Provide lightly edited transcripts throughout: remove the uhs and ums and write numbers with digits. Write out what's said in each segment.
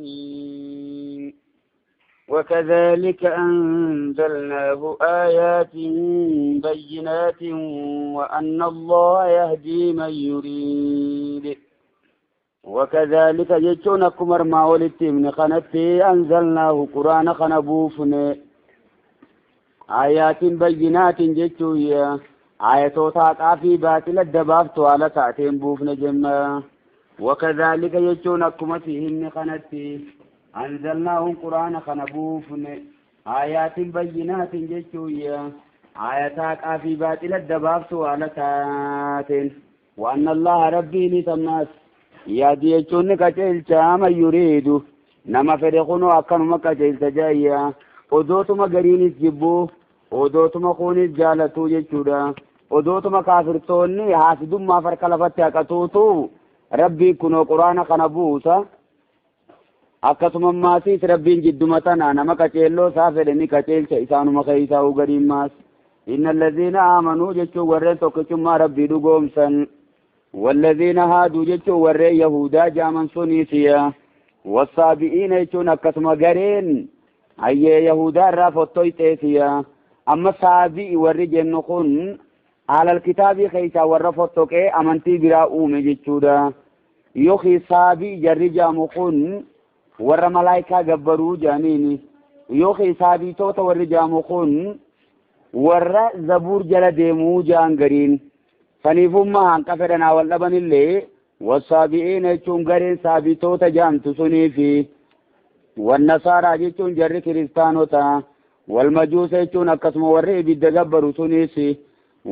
الرجيم وكذلك أنزلناه آيات بينات وأن الله يهدي من يريد وكذلك جئتونكم ارما ولدتي من خنتي أنزلناه قرآن خنبوفن آيات بينات جئتويا آياتوتات عفي باطل الدبابت على ساعتين بوفن جمع وكذلك جئتونكم فيهن خنتي أنزلناه قرآن خنبوفن آيات بينات جئتويا آياتات عفي باطل الدبابت على ساعتين وأن الله ربي لتماس yaadi jechuun qaceelcha man yuriidu nama fedhe kunu akkanuma qaceelcha jaayya odootuma gariinis jibbu odootuma kunis jaalatu jechuudha odootuma kaafirtoonni haasidummaa farka lafatti haqatuutu rabbii kunoo quraana kana buusa akkasuma maasiis rabbiin jidduma tana nama qaceelloo isaa fedhe ni qaceelcha isaanuma keeysaa gariimmaas inna alladhiina aamanuu jechuun warreen tokkichummaa rabbii dhugoomsan والذين هادوا جتوا ورّي يهودا جامن سنيسيا والصابئين يجون أكسم قرين أي يهودا رافتوي تيسيا أما صابئ ورّي نقول على الكتاب خيسا ورفتوك أمنتي براؤوم جتودا يخي صابئ جرجا مقون ور ملايكا قبروا جانيني يخي صابئ توتا ورجا مقون ور زبور جلديمو جان قرين فنيفما انكفرنا واللبن اللي والصابئين يجون قرين صابتوتا جامت سنيفي والنصارى يجون جر كريستانوتا والمجوس يجون اكسم ورئي بالدقبر سنيسي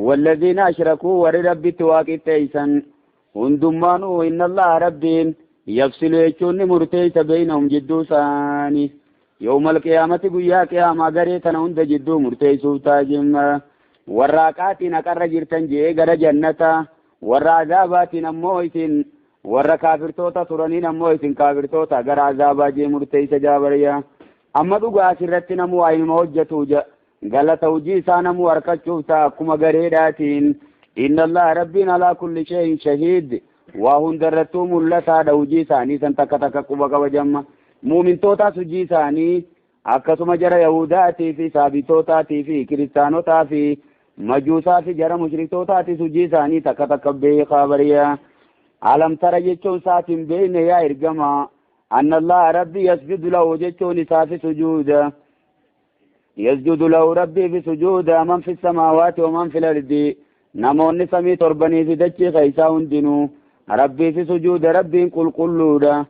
والذين اشركوا ورئي ربي تواكي تيسا هندمانو إن الله ربين يفصل يجون مرتيس بينهم جدوساني يوم القيامة قيا قياما قريتنا هند جدو مرتيسو تاجم warraaqaatiin haqarra jirtan jee gara jannata warra azaabaatiin ammoo isin warra kaafirtoota turaniin ammoo isin kaafirtoota gara azaabaa jee murteeysa jaabariya amma dhugaa asirratti namuu waayinuma hojjetu galata hujii isaa namuu harkachuuf ta'a akkuma gareedhaatiin inna allaha rabbiin alaa kulli shayin shahiid waa hundarrattuu mul'ataadha hujii isaanii san takka takka quba qabajamma muumintootaas hujii isaanii akkasuma jara yahudaatii fi saabitootatii fi kiristaanotaa fi majuusaa fi jara mushriktootaatis hujii isaanii takka takka beekaa bariya alam tara jechuun isaatiin beeyne yaa ergama anna allaha rabbi yasjudu lahu jechuun isaa fi sujuuda yasjudu lahu rabbii fi sujuuda man fi samaawaati wa man fi lardi namoonni samii torbanii fi dachii keeysaa hundinuu rabbii fi sujuuda rabbiin qulqulluudha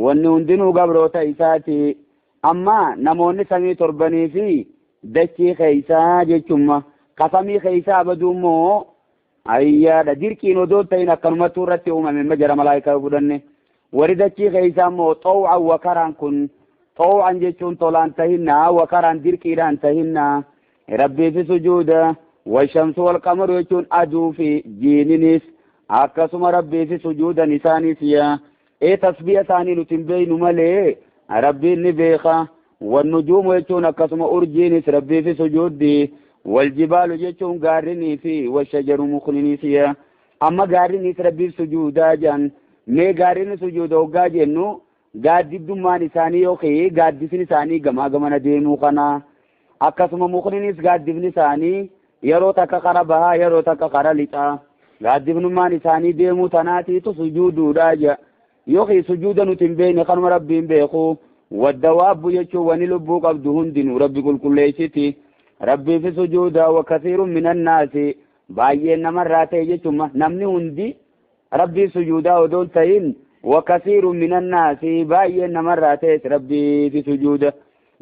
wanni hundinuu gabroota isaati amma namoonni samii torbanii fi dachii keeysaa jechumma kasamii keeysaa abaduummoo ayyaadha dirqiin odoon ta'in akkanumatti irratti uumame majara malaayikaa fudhanne wari dachii keeysaa immoo xaw'an wakaraan kun xaw'an jechuun tolaan tahinna wakaraan dirqiidhaan tahinna rabbii fi sujuuda والشمس والقمر jechuun aduu fi jiininis akkasuma rabbii fi sujuudan isaanis yaa tasbiya isaanii nutin beeynu malee rabbiin ni beeka والنجوم jechuun akkasuma urjiinis rabbii fi sujuuddi والجبال jechuun gaarrinii fi والشجر مخننيس yaa amma gaarrinis rabbii fi sujuudaa jan mee gaarrini sujuuda hoggaa jennu gaaddidummaan isaanii yookiin gaaddisni isaanii gamaa gamana deemuu kana akkasuma mukninis gaaddifni isaanii yeroo takka qara bahaa yeroo takka qara lixaa gaaddifnummaan isaanii deemuu tanaatiitu sujuuduudha ja yookiin sujuuda nuti hin beekne kanuma rabbiin beeku والدواب jechuun wani lubbuu qabdu hundinuu rabbi qulqulleessiti rabbii fi sujuuda wakasiirun min annaasi baay'een namarraa ta'e jechuun namni hundi rabbii sujuudaa odoon ta'in wakasiirun min annaasi baay'een namarraa ta'e rabbii fi sujuuda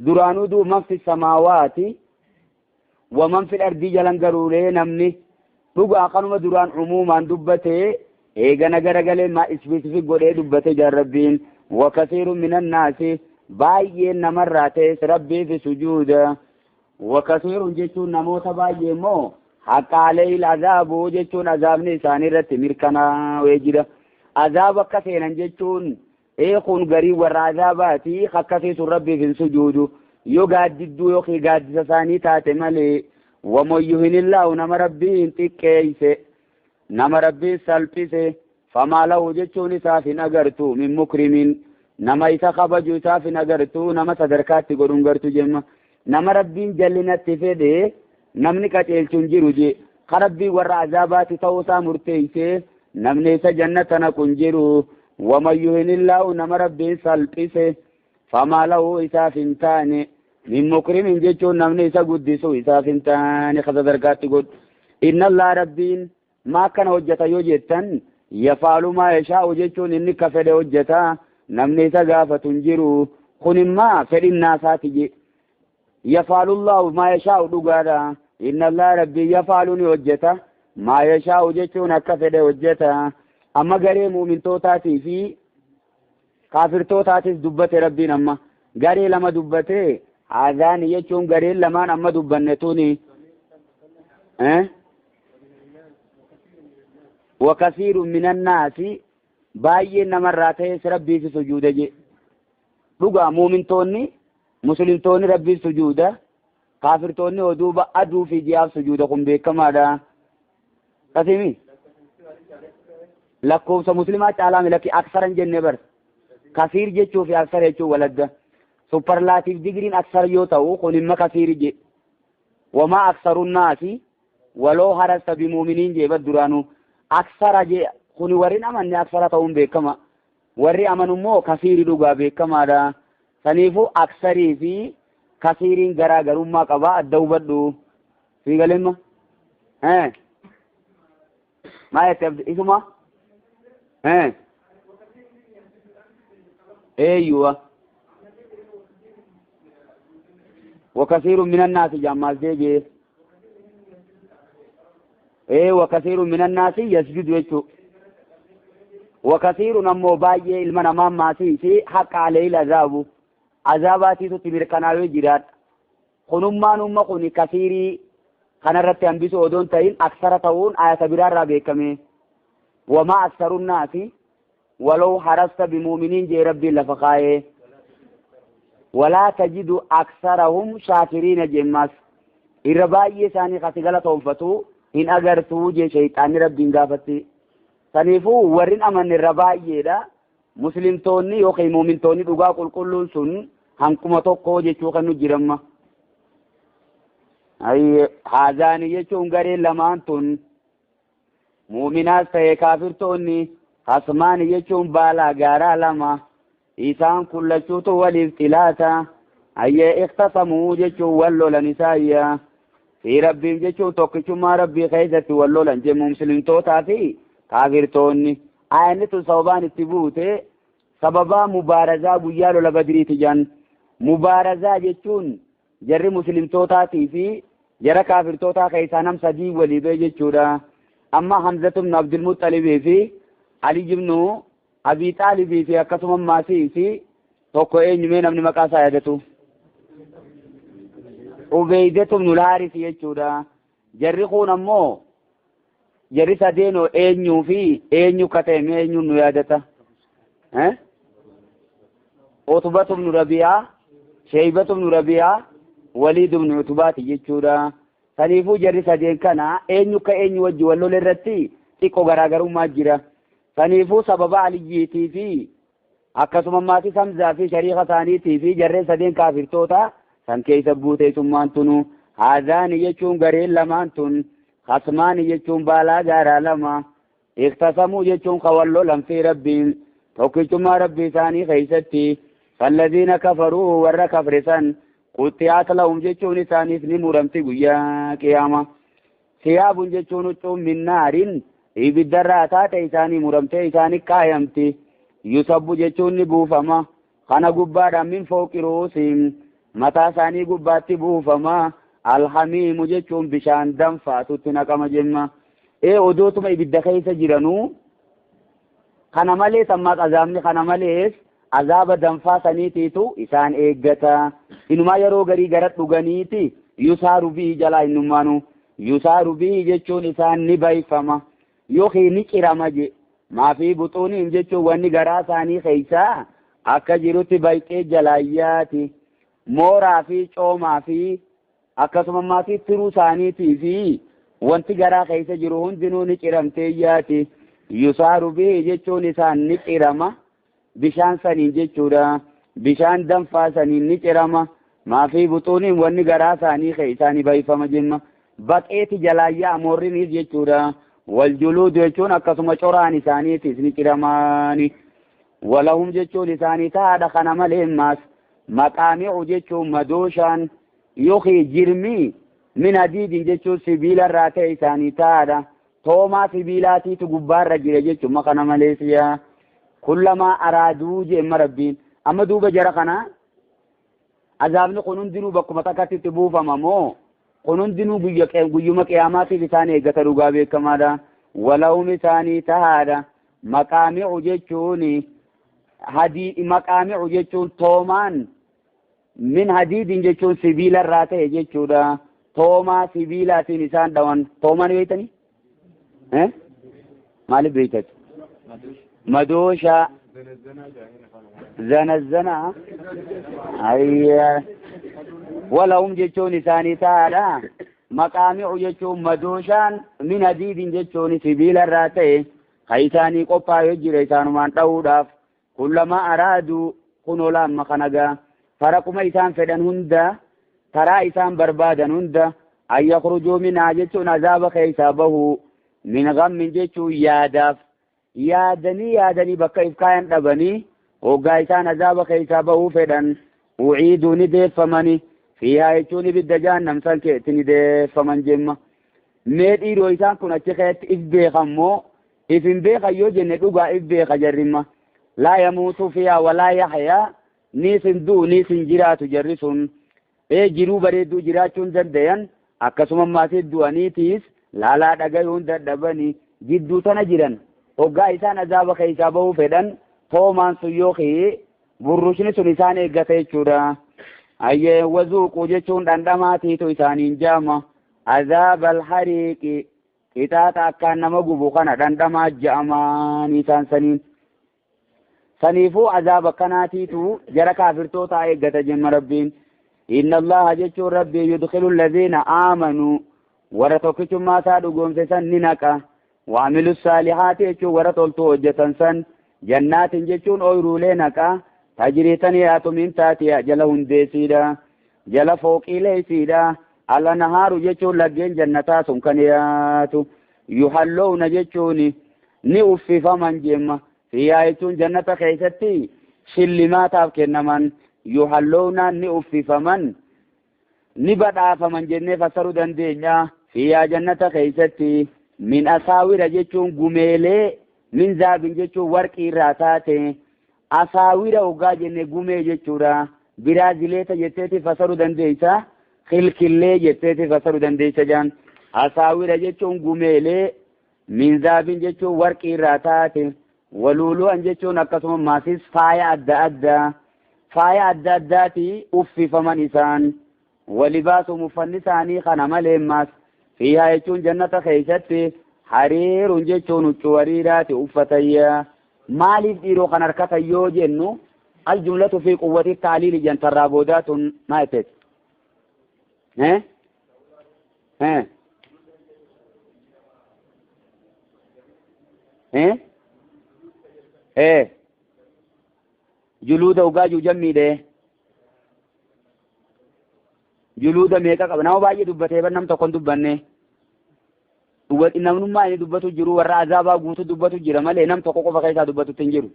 duraanuu duu man fi samaawaati waman fi ardii jalan garuulee namni dhugaa kanuma duraan umuumaan dubbatee eegana garagalee maa ispeesifik godhee dubbate jaan rabbiin wakasiirun min annaasi baay'een namarraa ta'e rabbii fi sujuuda wakasiirun jechuun namoota baay'ee immoo haqqaalee azaabu jechuun azaabni isaanii irratti mirkanaa'ee jira azaab akka seenan jechuun kun garii warra azaabaati akkasiisun rabbiif hin sujuudu yoo gaaddidduu yookiin gaaddisa isaanii taate malee ومن يهن الله نما ربي انتقيسه نما ربي سلبسه فما له جچون سافين اگرتو من مكرمين nama isa kabaju isaaf hin agartu nama sadarkaatti godhun gartu jemma nama rabbiin jallinatti fedhe namni qaceelchuun jiru je karabbii warra azaabaati ta'uusaa murteeyse namni isa jannata naqun jiru waman yuhinillahu nama rabbiin salphise famaa lahu isaaf hin taane min mukrimin jechuun namni isa guddisu isaaf hin taane ka sadarkaatti godhu inna allah rabbiin maa akkana hojjeta yoo jettan yafaalu maa yashaa'u jechuun inni ka fedhe hojjeta namni isa gaafatu hin jiru kun immaa fedhinnaa isaati je yafaalu allahu maa yashaa'u dhugaadha inna allah rabbii yafaalu ni hojjeta maa yashaa'u jechuun akka fedhe hojjeta amma garee mu'mintootaati fi kaafirtootaatis dubbate rabbiin amma garee lama dubbate haadhaan jechuun gareen lamaan amma dubbanne tuni wakasiiru minannaasi baay'een namarraa ta'es rabbiif sujuuda je dhugaa muumintoonni muslimtoonni rabbiif sujuuda kaafirtoonni oduuba aduu fi ji'aaf sujuuda kun beekamaadha kasimi lakkoofsa muslimaa caalaa milakki aksaran jenne bar kasiir jechuu fi aksara jechuu waladda superlaatiif digriin aksar yoo ta'u kun imma kasiiri je wamaa aksarunnaasi waloo harasta bimuuminiin je bad duraanu aksara je kun warri amanne aksara ta'uun beekama warri amanummoo kasiiri dhugaa beekamaadha saniifu aksarii fi kasiiriin garaagarummaa qaba adda hubadhu fi galemma maa jette isuma ايوه وكثير من الناس جمع زيجي وكثير من الناس يسجد وجهه وكثير نمو باي المنا ما سي حق عليه العذاب عذاباتي تتبر كناوي جرات خنما نما خني كثيري خنرت انبيس اودون تاين اكثر تاون آيات برار رابيكمي وما اكثر الناس ولو حرصت بمؤمنين جي ربي لفقايه ولا تجد أكثرهم شاكرين جماس الرباية ثاني خاتقالتهم فتو إن أغرتو جي شيطان ربي انقافتي سنفو ورين أمن الرباية دا مسلم توني يوخي مؤمن توني دقا كل سن همكما توقو جي چوخن نجرم أي حازاني يچون غرين لمانتون مؤمنات تهي كافر توني خصماني يچون بالا غارا لما إيسان كل شوط والابتلاتا أي اختصموا جيشو ولو لنسايا في ربي جيشو توقشو ما ربي خيزة ولو لنجمو مسلم توتا في كافر توني آينة صوبان التبوتي سببا مبارزة بيالو لبدري تجان مبارزة جيشون جر مسلم توتا في جر كافر توتا خيسانم صديق وليبي جيشو دا أما حمزة بن عبد المطلب في علي جبنو أبي طالب في أكثر ما في توكو إنجمين من مكاسا يدتو عبيدة بن الحارث يجودا جرقون أمو جرسا دينو إنيو في إنيو كتيم إنيو نيادتا عتبة بن ربيعة شيبة بن ربيعة وليد بن عتبة يجودا سنيفو جرسا دين كنا إنيو كإنيو وجوالو للرتي تيكو غراغرو ماجرا سنيفو سبب عليتي في akkasuma maatii samzaa fi shariika isaaniitii fi jarreen sadeen kaafirtoota san keessa buutee summaan tunu haadhaani jechuun gareen lamaan tun khasmaani jechuun baalaa gaaraa lama iktasamuu jechuun kawalloo lamfii rabbiin tokkichummaa rabbii isaanii keessatti falladiina kafaruu warra kafrisan quttiyaat lahum jechuun isaaniif ni muramti guyyaa qiyaama siyaabun jechuun huccuun min naarin ibiddarraa taate isaanii muramtee isaanii kaayamti yusabbu jechuun ni buufama kana gubbaadhaan min fooqi ruusiin mataa isaanii gubbaatti buufama alhamiimu jechuun bishaan danfaatutti naqama jemma odootuma ibidda keessa jiranuu kana malees ammaas azaabni kana malees azaaba danfaa saniitiitu isaan eeggata inumaa yeroo garii gara dhuganiiti yusaaru bihi jalaa innummaanu yusaaru bihi jechuun isaan ni bayfama yookiin ni cirama je maafi buxuuniin jechuun wanni garaa isaanii keessaa akka jirutti bayqee jalaayyaati mooraa fi coomaa fi akkasuma maatii tiruu isaaniitii fi wanti garaa keessa jiru hundinuu ni ciramteeyyaati yusaaru bihi jechuun isaan ni cirama bishaan saniin jechuudha bishaan danfaa saniin ni cirama maafii buxuuniin wanni garaa isaanii keessaanii bayfama jimma baqeeti jalaayyaa amoorrinis jechuudha waljuluud jechuun akkasuma coraan isaaniitis ni ciramaani walahum jechuun isaanii taadha kana malee maas maqaami'u jechuun madooshaan yookiin jirmii min hadiidin jechuun sibiila irraa ta'e isaanii taadha toomaa sibiilaatiitu gubbaarra jira jechuun makana maleesiyaa kullamaa araaduu jeemma rabbiin amma duuba jara kana azaabni kun hundinuu bakkuma takkatti buufama moo kun hundinuu guyyuma qiyaamaatiif isaan eeggata dhugaa beekamaadha walahum isaanii tahaadha maqaami'u jechuun maqaami'u jechuun toomaan min hadiidin jechuun sibiila irraa ta'e jechuudha toomaa sibiilaatiin isaan dhawan toomaan beeytanii maaliif beeytati madoosha zanazzana ayya walahum jechuun isaanii taadha maqaami'u jechuun madooshaan min hadiidin jechuun sibiila irraa ta'e ka isaanii qophaa'ee jira isaanumaan dha'uudhaaf kullamaa araaduu kun ola amma kanagaa faraquma isaan fedhan hunda taraa isaan barbaadan hunda an yakhrujuu minhaa jechuun azaaba keessaa bahu min gammin jechuun yaadanii bakka ifkaayan dhabanii hoggaa isaan azaaba keessaa bahuu fedhan uciiduu ni deeffamani fiihaa jechuun ibidda jahannam san keetti ni deeffaman jemma mee dhiiroo isaan kun achi keetti if beekan moo if hin beekan yoo jenne dhugaa if beeka jarrimma laa yamuutu fiihaa walaa yaxyaa niisin du'u niisin jiraatu jarri sun jiruu bareedduu jiraachuun dandayan akkasuma maatii du'aniitiis laalaa dhagayuun dadhabanii jidduu tana jiran hoggaa isaan azaaba keessaa bahuu fedhan toomaan sun yookiin burrushni sun isaan eeggata jechuudha ayyee wazuuquu jechuun dhandhamaatiitu isaaniin jaama azaabal hariiqi qixaaxa akkaan nama gubu kana dhandhamaa ja'amaan isaan saniifuu azaaba kanaatiitu jara kaafirtoota eeggata jemma rabbiin inna allaha jechuun rabbii yudkilu alladhiina aamanuu warra tokkichummaa isaa dhugoomse san ni naqa waamilu saalihaati jechuun warra toltuu hojjetan san jannaatin jechuun ooyiruulee naqa tajriitan yaatu min taatiya jala hundeesiidha jala fooqiileesiidha ala nahaaru jechuun laggeen jannataa sun kan yaatu yuhallowna jechuun ni uffifaman jemma fiihaa jechuun jannata keessatti shillimaataaf kennaman yuhallowna ni uffifaman ni badhaafaman jennee fassaruu dandeenya fiihaa jannata keessatti min asaawira jechuun gumeelee min zaabin jechuun warqii irraa taate asaawira hoggaa jenne gumee jechuudha biraazileeta jetteeti fassaruu dandeeysa kilkillee jetteeti fassaruu dandeeysa jaan asaawira jechuun gumeelee min zaabin jechuun warqii irraa taate waluulu'an jechuun akkasuma maasis faaya adda addaati uffifaman isaan walibaasum uffanni isaanii kana malee maas fiihaa jechuun jannata keessatti hariirun jechuun huccuu hariiraati uffatayya maaliif dhiiroo kan harkatan yoo jennu aljumlatu fi quwwati taaliili jantarraa boodaatun maa jetteeti juluuda ugaajuu jammiidhe juluuda meeqa qaba nama baay'ee dubbatee ban nam tokkon dubbanne namnummaa inni dubbatu jiru warra azaabaa guutu dubbatu jira malee nam tokko qofa keessaa dubbatutti hin jiru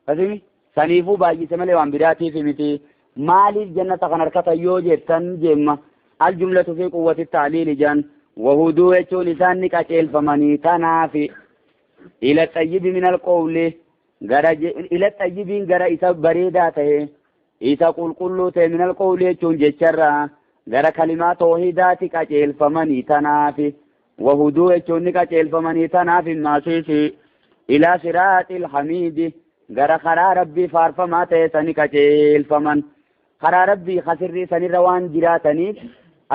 kasimi saniifuu baay'ise malee waan biraatiif miti maaliif jannata kan harkatan yoo jettan jemma aljumlatu fi quwwati taaliili jaan wahuduu jechuun isaan ni qaceelfamanii tanaafi ila xayyibi min alqawli ila xayyibiin gara isa bareedaa ta'e isa qulqulluu ta'e min alqawli jechuun jecharraa gara kalimaa toohidaati qaceelfamanii tanaafi wahuduu jechuun ni qaceelfamanii tanaafi maasiisi ilaa siraaxil hamiidi gara karaa rabbii faarfamaa ta'e sani qaceelfaman karaa rabbii kasirrii sanirra waan jiraataniif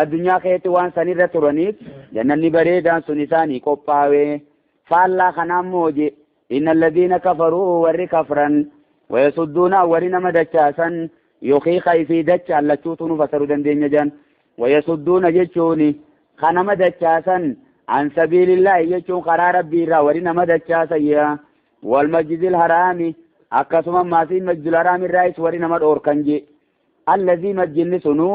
addunyaa keessatti waan sanirra turaniif jannanni bareedaan sun isaanii qophaa'ee faallaa kanaan mooje inna alladhiina kafaruu warri kafran wayasudduuna warri nama dachaasan yookiin kaifii dachaan lachuutu nu fasaruu dandeenya jan wayasudduuna jechuun ka nama dachaasan an sabiilillaahi jechuun karaa rabbii irraa warri nama dachaasan yaa walmasjidil haraami akkasuma maasii masjidul haraam irraayis warri nama dhoorkan je allazii masjidni sunu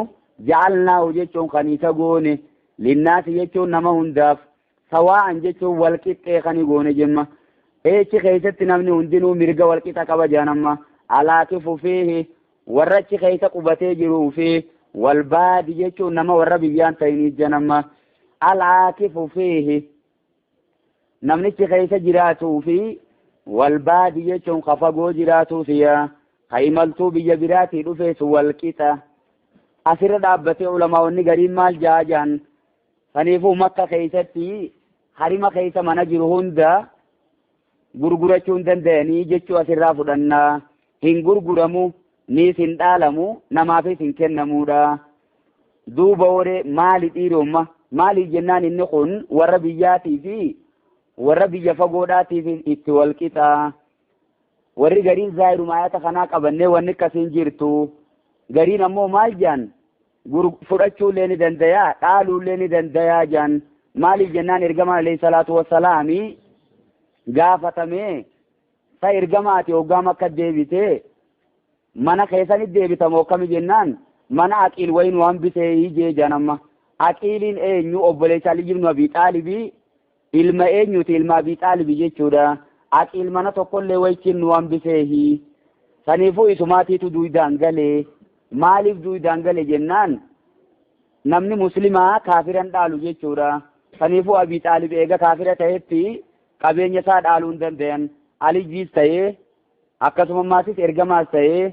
ja'alnaahu jechuun kan isa goone linnaasi jechuun nama hundaaf sawaa'an jechuun walqixxee kan goone jemma eechi keessatti namni hundinuu mirga walqixa qaba jaanamma alaakifu fiihi warra achi keessa qubatee jiruu fi walbaadi jechuun nama warra biyyaan ta'inii janamma alaakifu fiihi namnichi keessa jiraatuu fi walbaadi jechuun kafagoo jiraatuu fiya ka imaltuu biyya biraatii dhufeesu walqixa asirra dhaabbatee ulamaa'onni gariin maal jaajaan saniifuu makka keessatti harima keessa mana jiru hunda gurgurachuu hin danda'anii jechuu asirraa fudhannaa hin gurguramu niis hin dhaalamu namaafis hin kennamuudha duuba waree maali dhiiromma maaliif jennaan inni kun warra biyyaatii fi warra biyya fagoodhaatiif itti walqixa warri gariin zaahirum ayata kanaa qabannee wanni akkasiin jirtu gariin ammoo maal jaan fudhachuullee ni dandayaa dhaaluullee ni dandayaa jaan maaliif jennaan ergamaa alayhi salaatu wassalaami gaafatamee sa ergamaati hoggaam akka deebite mana keessanitti deebitamoo akkami jennaan mana aqiil wayin waan bitee hijee janamma aqiiliin eenyu obboleessa Ali ibn Abi Xaalibii ilma eenyuti ilma Abi Xaalibii jechuudha aqiil mana tokkollee wayichin waan biseehi saniifuu isumaatiitu duudaan galee maaliif duudaan gale jennaan namni muslimaa kaafiran dhaalu jechuudha saniifuu Abi Xaalib eega kaafira ta'etti qabeenya isaa dhaaluu hin danda'an Alijiis ta'ee akkasuma maasis ergamaas ta'ee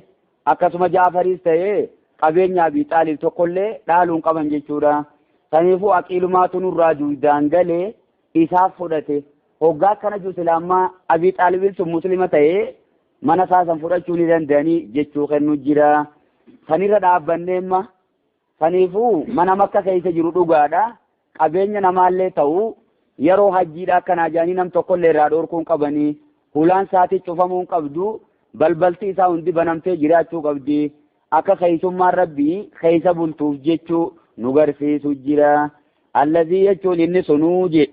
akkasuma Jaafariis ta'ee qabeenya Abi Xaalib tokkollee dhaaluu hin qaban jechuudha saniifuu aqiilumaatu nurraa duudaan galee isaaf fudhate hoggaa akkana jiru silaammaa Abi Xaalibiin sun muslima ta'ee mana isaasan fudhachuu ni danda'anii jechuu kennu jira sanirra dhaabbanneemma saniifuu mana makka keessa jiru dhugaadha qabeenya namaallee ta'u yeroo hajjiidha akkanaa jaanii nam tokkollee irraa dhoorkuun qabanii hulaan saatii cufamuun qabdu balbalti isaa hundi banamtee jiraachuu qabdi akka keeysummaan rabbii keeysa bultuuf jechuu nu garsiisu jira allazii jechuun inni sunuu je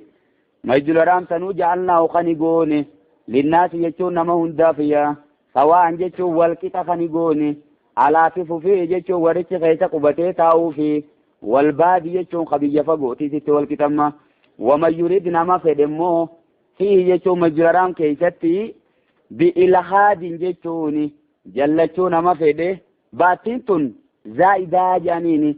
masjidul haraam sanuu ja'alnaahu kan goone linnaasi jechuun nama hundaafiyya sawaan jechuun walqixa kan goone alaakifu fi jechuun warichi keessa qubatee taa'uu fi walbaadi jechuun kabiyya fagootiisitti walqixamma waman yurid nama fedhe immoo fiihi jechuun masjidul haraam keessatti bi'ilhaadin jechuun jallachuu nama fedhe baattiin tun zaa'idaa jaaniini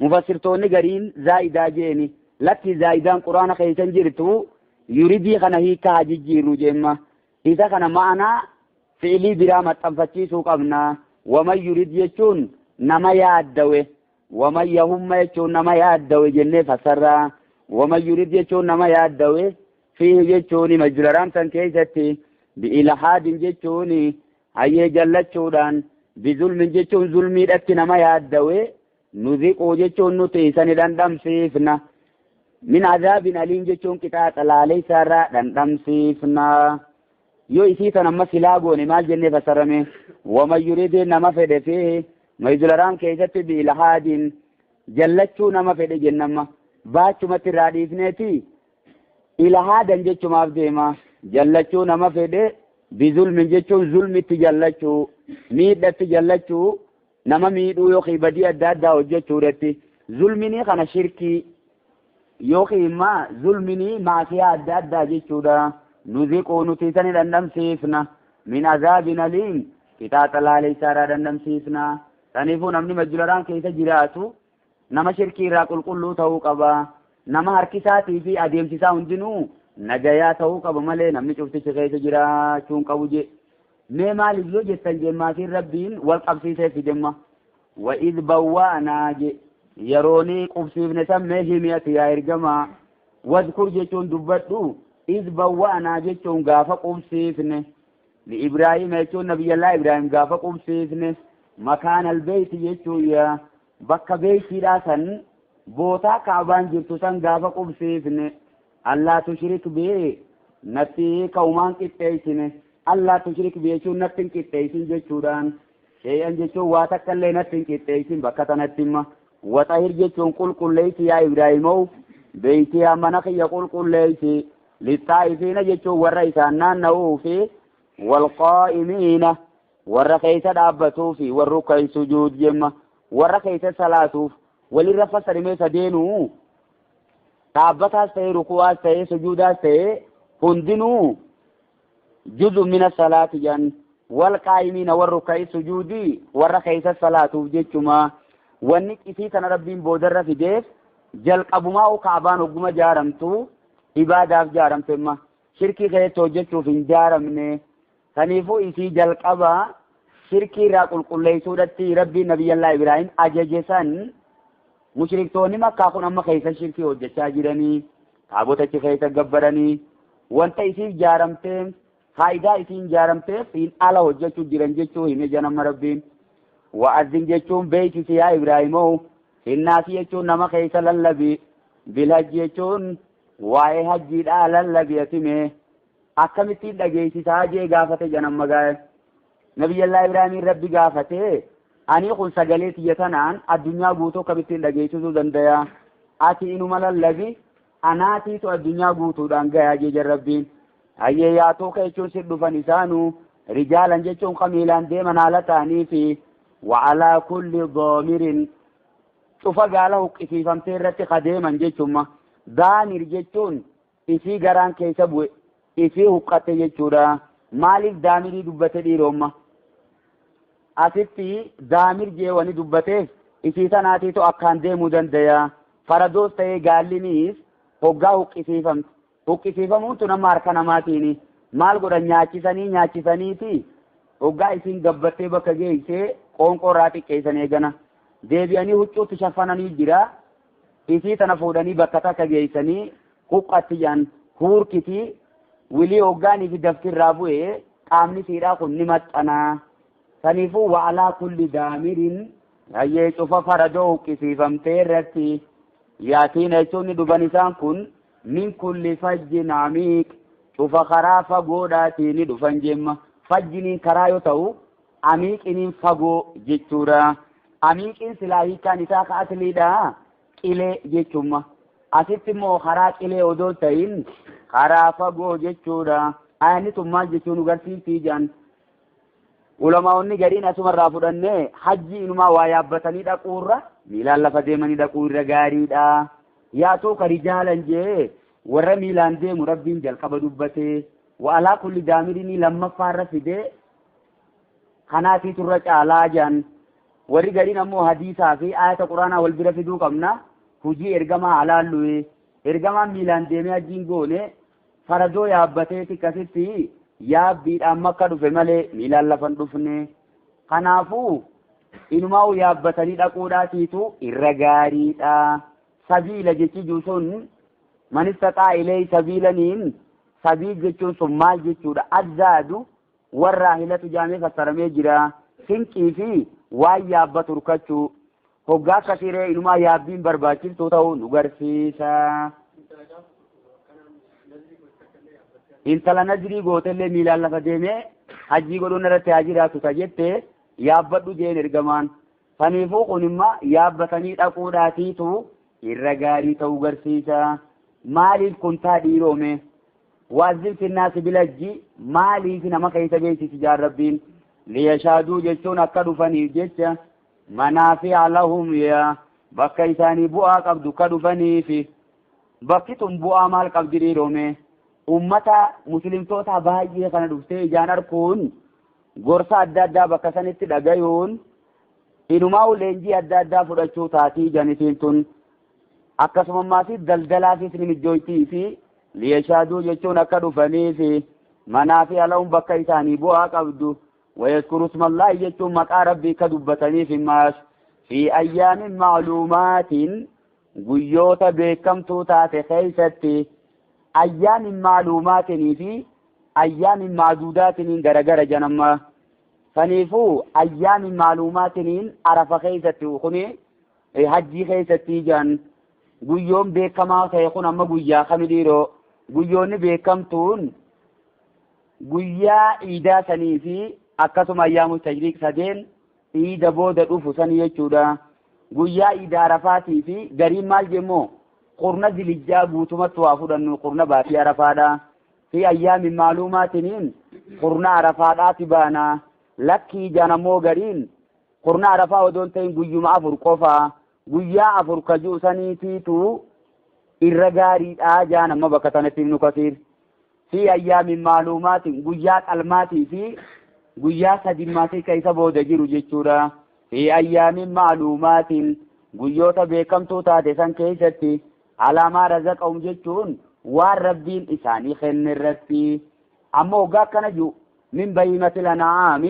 mufassirtoonni gariin zaa'idaa jeeni lakki zaa'idaan quraana keessan jirtu yuridii kana hiikaa jijjiirru jemma isa kana ma'anaa fi'ilii biraa maxxanfachiisuu qabna waman yurid jechuun nama yaaddawe waman yahumma jechuun nama yaaddawe jennee fassarraa waman yurid jechuun nama yaaddawe fiihi jechuun masjidul haraam san keessatti bi'ilhaadin jechuun hayyee jallachuudhaan bizulmin jechuun zulmiidhatti nama yaaddawe nuziquu jechuun nuti isani dhandhamsiifna min azaabin aliin jechuun qixaaxa laalee isaarraa dhandhamsiifna yoo isii tan amma silaa goone maal jennee fassarame waman yurid nama fedhe fiihi masjidul haraam keessatti bi'ilhaadin jallachuu nama fedhe jennamma baachumatti irraa dhiifneeti ilhaadan jechumaaf deema jallachuu nama fedhe bizulmin jechuun zulmitti jallachuu miidhatti jallachuu nama miidhuu yookiin badii adda addaa hojjechuudhatti zulminii kana shirkii yookiin immoo zulminii maasiyaa adda addaa jechuudha nuziquu nuti isani dhandhamsiifna min azaabin aliim qixaaxa laalee isaarraa dhandhamsiifna saniifuu namni masjidul haraam keessa jiraatu nama shirkii irraa qulqulluu ta'uu qaba nama harkisaatii fi adeemsisaa hundinuu nagayaa ta'uu qaba malee namni cuftichi keessa jiraachuu hin qabu je mee maaliif yoo jettan jemmaatiin rabbiin wal qabsiisee fidemma wa id bawwa'naa je yeroonii qubsiifne san mee himiyati yaa ergamaa wadkur jechuun dubbadhu id bawwa'naa jechuun gaafa qubsiifne li Ibraahim jechuun nabiyyallaa Ibraahim gaafa qubsiifne makaan albeeyti jechuun yaa bakka beeytiidhaa san bootaa kaabaan jirtu san gaafa qubsiifne allaa tushrik bee natti kaumaan qixxeessine allaa tushrik bee jechuun natti hin qixxeessin jechuudhaan shay'an jechuun waa takka illee natti hin qixxeessin bakka tanatti imma waxahir jechuun qulqulleessi yaa Ibraahimoo beeytii mana kiyya qulqulleessi lixaa'ifiina jechuun warra isaan naanna'uu fi والقائمين والركيس دابتوف والركع سجود جمة والركيس صلاتوف وللرفع سلمي سدينو دابتها سي ركوع سي سجودا سي هندنو جزء من الصلاة جن والقائمين والركع سجودي والركيس صلاتوف جتما ونك إسيتنا ربين بودر في ديف جل قبما وكعبان وقما جارمتو عبادات جارمتما شركي غير توجهتو في جارمني تنيفو إسي جل قبا شركي راقل قلي سورتي ربي نبي الله إبراهيم أججسان مشركتوني ما كاكون أما خيسا شركي وججتا جراني تابوتا خيسا قبراني وانتا إسي جارمتين فايدا إسي جارمتين فين على وججتو جران جتو همي جنم ربين وأذن جتون بيتي سيا إبراهيمو الناس يجون نما خيسا للبي بالهج يجون واي حجي دا للبي يتمي أكمتي دقيتي ساجي غافة جنم مغاية نبي الله إبراهيم ربي غافته أني قل سجلت يتنان الدنيا بوتو كمتي دقيتي سو دنديا آتي إنو مللبي أنا تيتو الدنيا بوتو دانغايا جيجر ربين أيه ياتو كيچون سردو فنسانو رجالا جيچون قميلان ديمن على تانيفي وعلى كل ضامر شوف قاله في فمتيرتي قديما جيتشما دامر جيتشون في غران كيسبو في حقته جيتشورا مالك دامري دبته دي روما اسيتي دامر جيواني دبته في سناتي تو اكان دي مودنديا فردوس تي غالينيس هوغا حقيفمون تو نمار كنماتيني مال غدا نياچيساني تي هوغا اسين غبته بكجيسه قونقوراتي كيساني غنا deebi'anii huccuutti shafananii jira isii tana fuudhanii bakka takka geessanii huqqatti jaan huurkiti wilii hoggaanii fi daftirraa bu'ee qaamni siidhaa kun ni maxxanaa saniifuu wa'alaa kulli daamirin hayyee cufa faradoo huqqisiifamtee irratti yaatiin jechuun dhuban isaan kun min kulli fajjin amiiq cufa karaa fagoodhaatii ni dhufan jemma fajjiniin karaa yoo ta'u amiiqiniin fagoo jechuudha. Amiiqin silaahi kan isaa ka asliidha qilee jechuma asitti immoo karaa qilee odoo ta'in karaa fagoo jechuudha ayani tun maal jechuun agarsiisii jaan ulamaa'onni gariin asumarraa fudhannee hajji inumaa waa yaabbatanii dhaquurra miilaan lafa deemanii dhaquu irra gaariidha yaatuu ka rijaalan jee warra miilaan deemu rabbiin jalqaba dubbate wa'alaa kulli daamirinii lammaffaarra fidee kanaatiiturra caalaa jaan warri gariin ammoo hadiisaa fi ayata quraanaa wal bira fiduu qabna hujii ergamaa halaalluwe ergamaan miilaan deemee hajjiin goone faradoo yaabbateeti kasitti yaabbiidhaan makka dhufe malee miilaan lafan dhufne kanaafuu inumaa yaabbatanii dhaquudhaatiitu irra gaariidha sabiila jechuu sun man istaxaa ilee sabiilaniin sabiil jechuun sun maal jechuudha azzaadu warraa hilatu jaamee fassaramee jira sinqii fi waan yaabbatu turkachuu hoggaa akkasiree inumaa yaabbiin barbaachiftuu ta'uu nu garsiisa. Intala nazirii gootellee miilaan lafa deemee hajjii godhuun irratti haa jiraatu ta jettee yaabbadhu jeen ergamaan. Saniifuu kun immoo yaabbatanii dhaquudhaatiitu irra gaarii ta'uu garsiisa. Maaliif kun taa dhiiroome? Waazil finnaasi bilajji maaliif nama keessa beeksisi jaarrabbiin? ليشهدوا جتون أكدوا فني جتة منافع لهم يا بكي ثاني بؤا قبضوا كدوا فني في بكتم بؤا مال قبضري رومي أمتا مسلم توتا باجي خانا دفتي جانر كون غرصة أدادا بكسان اتدقايون إنماو لنجي أدادا فرشو تاتي جانسين تون أكسم ماسي دلدلا في سنم الجويتي في ليشهدوا جتون أكدوا فني في منافع لهم بكي ثاني بؤا قبضوا ويذكر اسم الله يجتم مقا ربي كدبتني في الناس في أيام معلومات قيوت بكم توتات خيستي أيام معلومات في أيام معدودات غرغر جنما فنيفو أيام معلومات عرف خيستي وخني حجي خيستي جان قيوم بكما سيكون أما قيا خمديرو قيون بكم تون قيا إيدا سنيفي akkasuma ayyaamu tajriik sadeen iida booda dhufu san jechuudha guyyaa iida arafaatii fi gariin maal jemmoo qurna zilijjaa guutumatti waa fudhannu qurna baatii arafaadha في أيام معلومات قرنا عرفات بانا لكي جانا موغرين قرنا عرفا ودون تين قيوم عفر قفا قيا عفر كجو سنيتيتو الرقاري جانا مبكتنا ابن كثير في أيام معلومات قيات الماتي في قيا سدماتي كيف بودجر جيتشورا في أيام معلومات قيوتا بيكمتو تاتسان كيستي على ما رزقهم جيتشون والربين إساني خن الرسي أما وقاك نجو من بهيمة الأنعام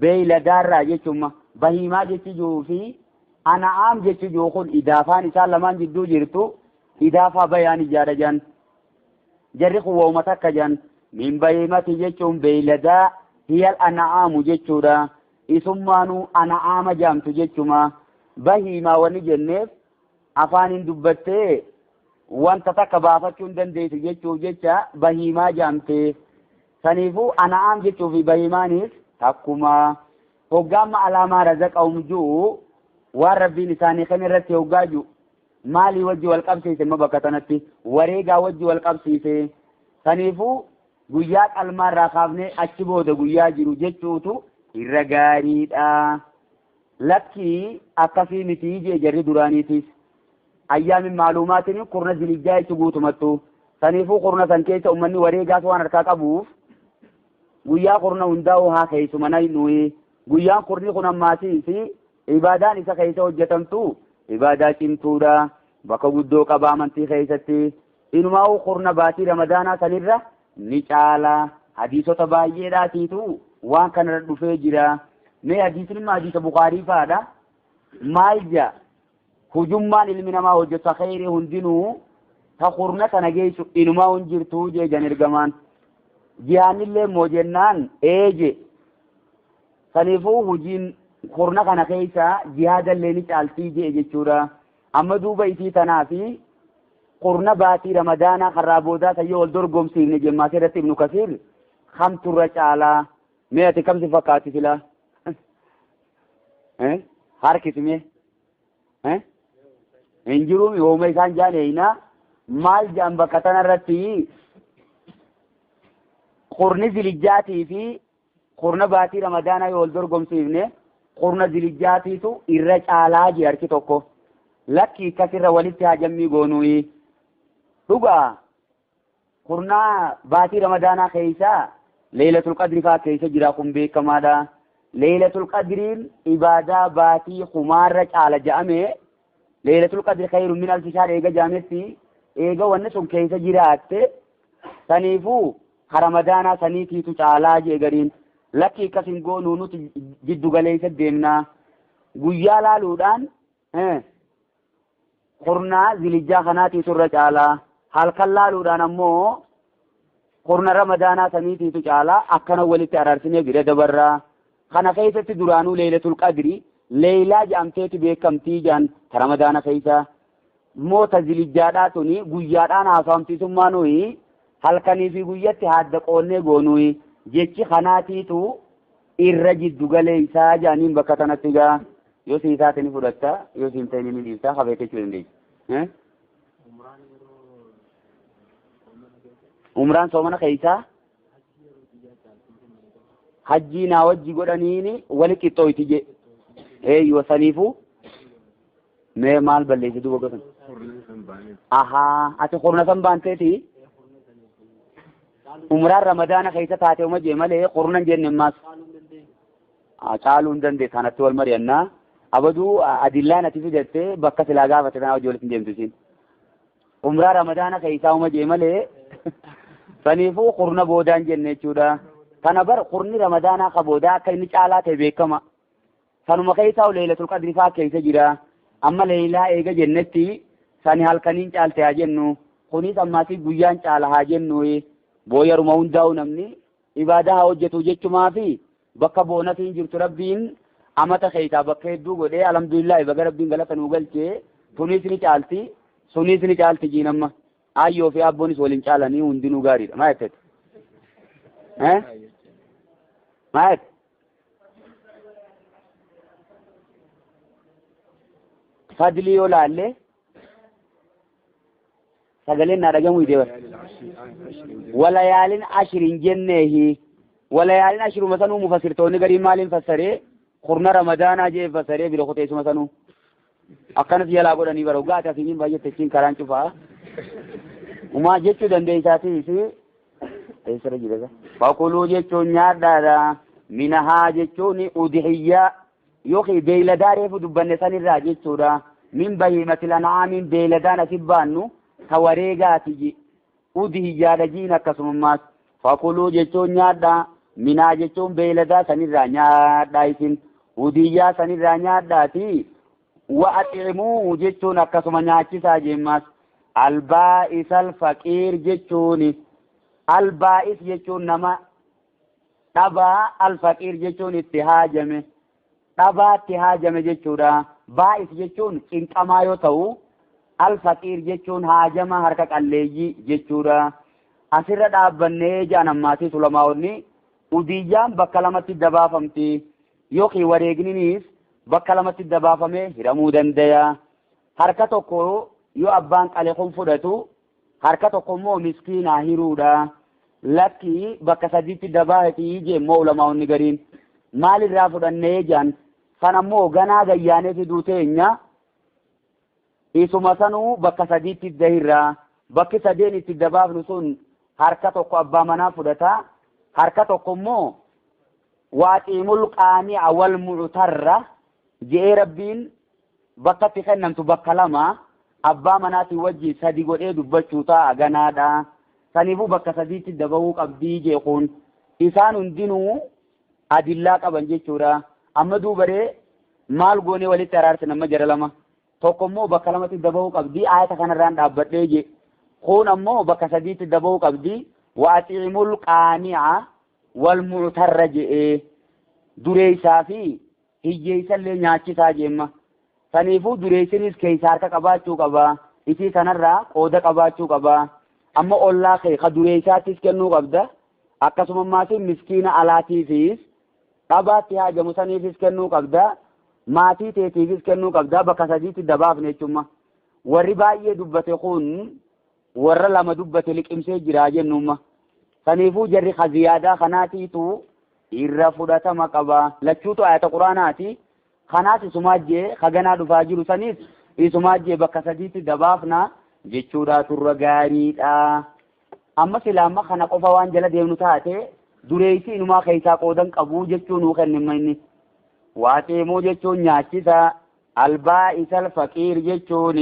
بيل دارا جيتشم بهيمة جيتشو في أنعام جيتشو خل إضافان إسان لمن جدو جرتو إضافة بياني جارجان جرق وومتك جان من بهيمة جيتشم بيل دا هي الأنعام جيتشو دا إسمانو أنعام جامتو جيتشما بهيمة ونجنف أفان دبتي wanta takka baafachuun dandeessu jechuuf jecha bahiimaa jaamte saniifuu ana'aam jechuu fi bahiimaanis takkuma hoggaamma alaamaa razaqahum juu waan rabbiin isaanii kan irratti hoggaa juu maalii wajji wal qabsiise ma bakka tanatti wareegaa wajji wal qabsiise saniifuu guyyaa qalmaarraa kaafnee achi booda guyyaa jiru jechuutu irra gaariidha lakkii akkasii mitii jee jarri duraaniitis أيام معلومات قرنا زلجاي تبوتمتو سنيفو قرنا سنكيس أمني وريقات وانا ركاك أبوف ويا قرنا ونداوها كيس مناي نوي ويا قرني قنا ماسي في عبادان إسا كيس وجتمتو عبادات انتورا بكا ودو قبا منتي خيستي إنماو قرنا باتي رمضانا سنرة نشالا حديثو تبايي راتيتو وان كان ردو فيجرا مي حديث لما حديث بخاري فادا مايجا hujummaan ilmi namaa hojjeta khayrii hundinuu ta qurna kana geessu inumaa hunjirtuu jee jan ergamaan jihaanillee moojennaan eeje saniifuu hujiin qurna kana keessa jihaadallee ni caaltii jee jechuudha amma duuba isii tanaa fi qurna baatii ramadaanaa karraa boodaa tayyoo wal dorgomsiifne jemmaa irratti ibnu kasiir kamturra caalaa mee ati kamsi fakkaati fila harkisime injirum yooma isaan jaaneeyna maal jaan bakka tanarratti qurni zilijjaatii fi qurna baatii ramadaanaa yoo wal dorgomsiifne qurna zilijjaatiitu irra caalaa jee harki tokko lakkii akkasirra walitti haajammii goonuyi dhugaa qurna baatii ramadaanaa keeysa leelatul qadri faa keeysa jira kun beekamaadha leelatul qadriin ibaadaa baatii kumaarra caala ja'ame ليلة القدر خير من ألف شهر إيجا جامتي إيجا ونسون كيسا جرات سنيفو رمضانا سنيتي تشالاج إيجارين لكي كسنقو نونو جدو غليسة ديمنا قيالا لودان قرنا زلجا خناتي سرة عالا حال كلا لودان أمو قرنا رمضانا سنيتي تشالا أكنا ولي تأرارسني برد برا خنا كيسة درانو ليلة القدر ليلى جامتي بكمتي جان رمضان كيسا موت زلجاداتوني غيادان اسامتي سمانوي halkanii fi guyyatti hadda qoonnee goonuyi jechi kanaatiitu irra jiddu galee isaa jaaniin bakka tanatti gaa yoo si isaatini fudhatta yoo si hin ni dhiifta habeetechuu dandeessi umraan soomana keeysaa hajjii naa wajji godhaniini wali qixxooyti je eeyyo saniifu mee maal balleessi duba gosan ahaa ati qurna san baanteeti umraan ramadaana keessa taate uma jee malee qurnan jenne maas caaluu hin dandee kanatti wal mari'annaa abaduu adillaan ati fidatte bakka silaa gaafate kana hojii walitti deemtu isin umraa ramadaana keessaa uma jee malee saniifuu qurna boodaan jenne jechuudha kana bar qurni ramadaanaa ka boodaa akka inni caalaa ta'e beekama sanuma keessaa leelatul qadri faa keessa jira amma leelaa eega jennetti sani halkaniin caalte haa jennu kunis ammaati guyyaan caala haa jennu booyaruma hundaa'u namni ibaadaa haa hojjetu jechumaa fi bakka boonatiin jirtu rabbiin amata keessaa bakka hedduu godhee alhamdulillah baga rabbiin galata nuu galchee tunis ni caalti sunis ni caalti jiinamma ayyoo fi abboonis waliin caalanii hundinuu gaariidha maa jetteti maa jette fadlii yoo laalle سجلين نرجموا يدور وليال عشر جنه وليال عشر مثلا مفسرتون قريب مال فسره قرن رمضان أجي فسره بلوخته اسمه مثلا أكنت يلا أقول أني بروقات أكيد باجي تكين كلام شوفا وما جت دندي ساتي سي إيش رجيله فأقولوا جتوا نيادا منها جتوني أضحية يوكي بيلداري فدبنا سني راجع سورة من بهيمة الأنعام بيلدان سبانو ثوريجاتي أضحية رجينا كسمات فأقولوا جتوا نيادا منها جتون بيلدا سني راجع دايسين أضحية سني راجع داتي وأطعموا جتون كسمانياتي ساجمات البائس الفقير جتوني البائس جتون نما تبا الفقير جتون اتهاجمه تبا اتهاجمه جتورا بائس جتون انقما يوتو الفقير جتون هاجمه حركة الليجي جتورا أسر دابنه جانماتي سلماوني وديجان بكلمة دبافمتي يوكي وريقنينيس بكلمة دبافمه هرمو دنديا حركة كو yoo abbaan qalee kun fudhatu harka tokko immoo miskiinaa hiruudha lakki bakka sadiitti dabaahati jeemmoo ulamaa'onni gariin maalirraa fudhannee jaan kan ammoo ganaa gayyaanee fiduu teenya isuma sanuu bakka sadiitti dahirraa bakki sadeen itti dabaafnu sun harka tokko abbaa manaa fudhata harka tokko immoo waaxiimul qaani'a wal mu'tarra je'ee rabbiin bakka itti kennamtu bakka lama abbaa manaati wajji sadi godhee dubbachuu ta'a ganaadha saniifuu bakka sadiitti dabahuu qabdii jeequun isaan hundinuu adillaa qaban jechuudha amma duubaree maal goonee walitti araarse nama jara lama tokko immoo bakka lamatti dabahuu qabdii ayata kanarraan dhaabbadhee je kun ammoo bakka sadiitti dabahuu qabdii waaxiimul qaani'a wal mu'tarra je'ee dureessaa fi hiyyeessallee nyaachisaa jeemma saniifuu dureessinis keessa harka qabaachuu qaba isii sanarraa qooda qabaachuu qaba amma ollaa kee ka dureessaattis kennuu qabda akkasuma maatiin miskiina alaatiifis dhabaatti haajamu saniifis kennuu qabda maatii teetiifis kennuu qabda bakka sadiitti dabaafne jechumma warri baay'ee dubbate kun warra lama dubbate liqimsee jira jennumma saniifuu jarri khaziyaadaa kanaatiitu irra fudhatama qaba lachuutu ayata quraanaati kanaas isumaajjee kaganaa dhufaa jiru sanis isumaajjee bakka sadiitti dabaafna jechuudha turra gaariidha amma silaamma kana qofa waan jala deemnu taate dureessi inumaa keessaa qoodan qabuu jechuu nuu kennimma inni waaxeemuu jechuun nyaachisa albaa'is alfaqiir jechuun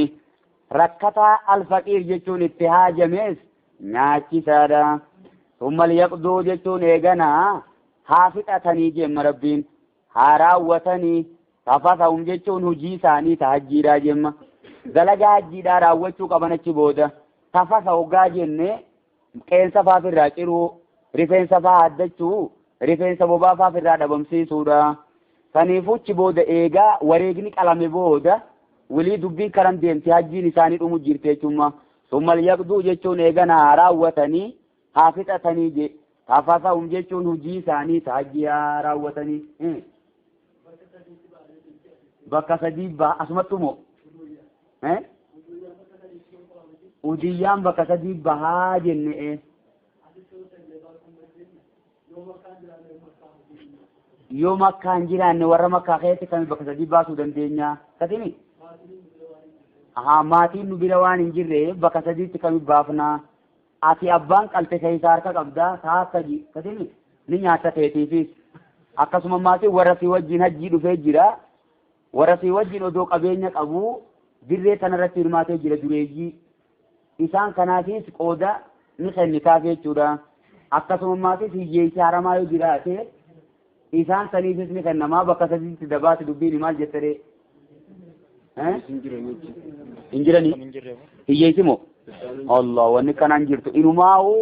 rakkataa alfaqiir jechuun itti haajamees nyaachisaadha summa liyaqduu jechuun eeganaa haa fixatanii jemma rabbiin haa raawwatanii tafasahum jechuun hujii isaanii tahajjiidhaa jemma dalagaa hajjiidhaa raawwachuu qaban achi booda tafasa hoggaa jenne qeensa faafirraa ciruu rifeensa faa haddachuu rifeensa bobaa faafirraa dhabamsiisuudha saniifuchi booda eegaa wareegni qalame booda walii dubbiin karam deemti hajjiin isaanii dhumu jirte jechumma summal yaqduu jechuun eegana haa raawwatanii haa fixatanii je tafasahum jechuun hujii isaanii tahajjii haa raawwatanii bakka sadii asumattumoo udiyyaan bakka sadii bahaa jenne yoo makkaan jiraanne warra makkaa keessatti kami bakka sadii baasuu dandeenya katimi maatiin nu bira waan hin jirre bakka sadiitti kami baafna ati abbaan qalte keessaa harka qabdaa taakkaji katimi ni nyaata teetiifis akkasuma maatiin warra si wajjin hajjii dhufee jira warra si wajjin odoo qabeenya qabu dirree tanarratti hirmaatee jira dureeyyii isaan kanaafis qooda ni kennitaaf jechuudha akkasuma maatis hiyyeessi haramaa yoo jiraate isaan saniifis ni kennamaa bakka sadiitti dabaati dubbiin maal jettee hin jiranii hiyyeessi moo Allah wanni kanaan jirtu inumaa'u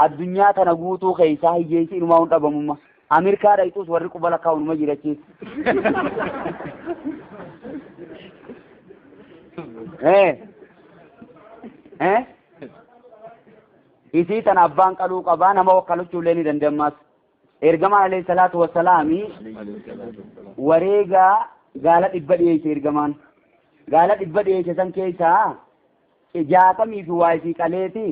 addunyaa tana guutuu keessaa hiyyeessi inumaa'u hin dhabamumma Amerikaa dhayxuus warri qubala kaa'unuma jirachiis isii tan abbaan qaluu qabaa nama wakkaluchuullee ni dandammas ergamaan alayhi salaatu wassalaami wareegaa gaala 100 dhiyeesse ergamaan gaala 100 dhiyeesse san keessaa jaatamii fi waa isii qaleeti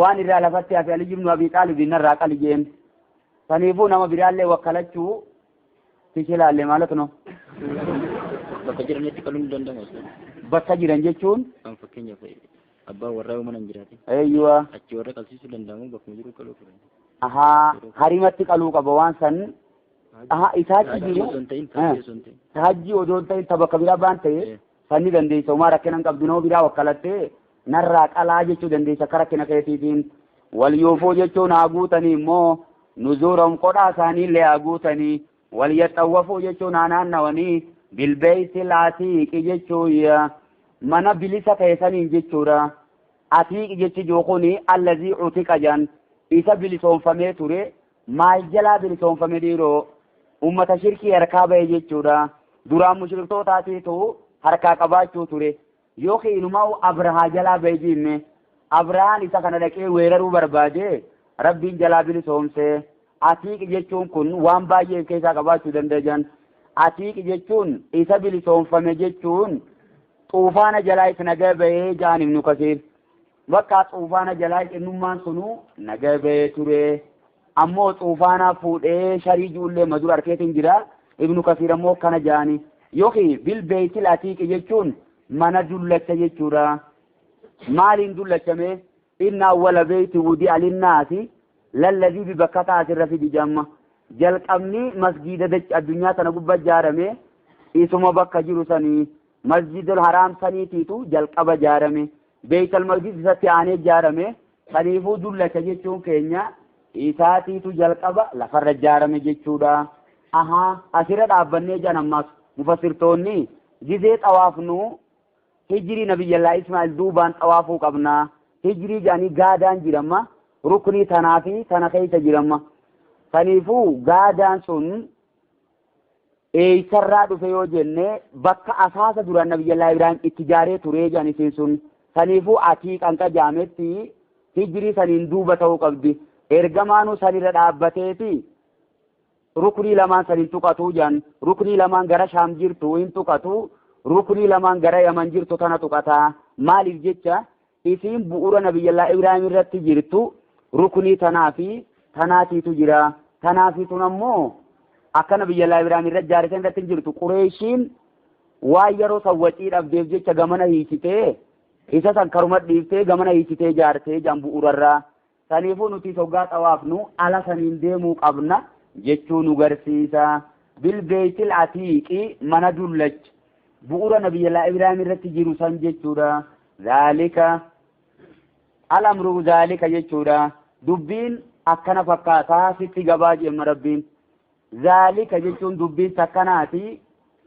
waan irraa lafatti hafe Ali ibn Abi Talib narraa qali jeen saniifuu nama biraallee wakkalachuu fichilaalle maalatu no bakka jiranitti qaluun danda'amu bakka jiran jechuun kan fakkeenyaaf abbaa warraa mana hin jiraate eeyyuwa achi warra qalsiisuu danda'amu bakkuma jiru qaluu qabu ahaa harimatti qaluu qaba waan san ahaa isaatti jiru hajji odoon ta'in ta bakka biraa baan ta'e sanni dandeessa umaa rakkinan qabdunoo biraa wakkalattee narraa qalaa jechuu dandeessa akka rakkina keetiitiin wal yoofoo jechuun haa guutanii immoo nuzuuram qodhaa isaaniillee haa guutanii wal yaxxawwafoo jechuun haa naannawanii bilbeeysi laatiiqi jechuun mana bilisa keessaniin jechuudha atiiqi jechi jookuni allazii utiqa jan isa bilisoonfamee ture maal jalaa bilisoonfame dhiiroo ummata shirkii harkaa ba'e jechuudha duraan mushriktootaatiin harkaa qabaachuu ture yookiin inumaa abrahaa jalaa ba'e jimme abrahaan isa kana dhaqee weeraruu barbaade rabbiin jalaa bilisoomse atiiqi jechuun kun waan baay'ee keessaa qabaachuu danda'an atiiqi jechuun isa bilisoomfame jechuun xuufaana jalaa isa nagaa ba'ee jaan ibnu kasiir bakka xuufaana jalaa xinnummaan sunu nagaa ba'ee ture ammoo xuufaana fuudhee sharii ijoollee madur arkeetiin jira ibnu kasiir ammoo kana jaani yookiin bilbeeytil atiiqi jechuun mana dullacha jechuudha maaliin dullachame inna awwala beeyti wudi'a linnaasi lallazii bibakkata asirra fidi jamma jalqabni masgiida addunyaa tana gubbaa ijaarame isuma bakka jiru sanii masjidul haraam saniitiitu jalqaba ijaarame beeytal maqdis isatti aanee ijaarame saniifuu dullacha jechuun keenya isaatiitu jalqaba lafarra ijaarame jechuudha ahaa asirra dhaabbannee jan ammas mufassirtoonni gizee xawaafnu hijirii nabiyyallaa Ismaa'il duubaan xawaafuu qabna hijirii jaanii gaadaan jiramma ruknii tanaa fi tana keessa jiramma saniifuu gaadaan sun eeysarraa dhufe yoo jenne bakka asaasa duraan nabiyyallaa Ibrahim itti ijaaree turee jan isiin sun saniifuu atiiqan qajaametti hijirii saniin duuba ta'uu qabdi ergamaanuu sanirra dhaabbateeti ruknii lamaan saniin tuqatuu jan ruknii lamaan gara shaam jirtu hin tuqatu ruknii lamaan gara yaman jirtu tana tuqataa maaliif jecha isiin bu'uura nabiyyallaa Ibrahim irratti jirtu ruknii tanaa fi tanaatiitu jira tanaafiitun ammoo akka nabiyyallaa Ibrahim irra ijaarratan irratti jirtu Qureeshiin waan yeroo sawwacii dhabdeef jecha gamana hiisitee isa san karuma dhiiftee gamana hiisitee ijaartee jan bu'uurarraa saniifuu nuti soggaa xawaafnu ala saniin deemuu qabna jechuu nu garsiisa bilbeeytil atiiqi mana dullacha bu'uura nabiyyallaa Ibrahim irratti jiru san jechuudha zaalika alamru zaalika jechuudha dubbiin akkana fakkaataa sitti gabaa jemma rabbiin zaalika jechuun dubbiin takkanaati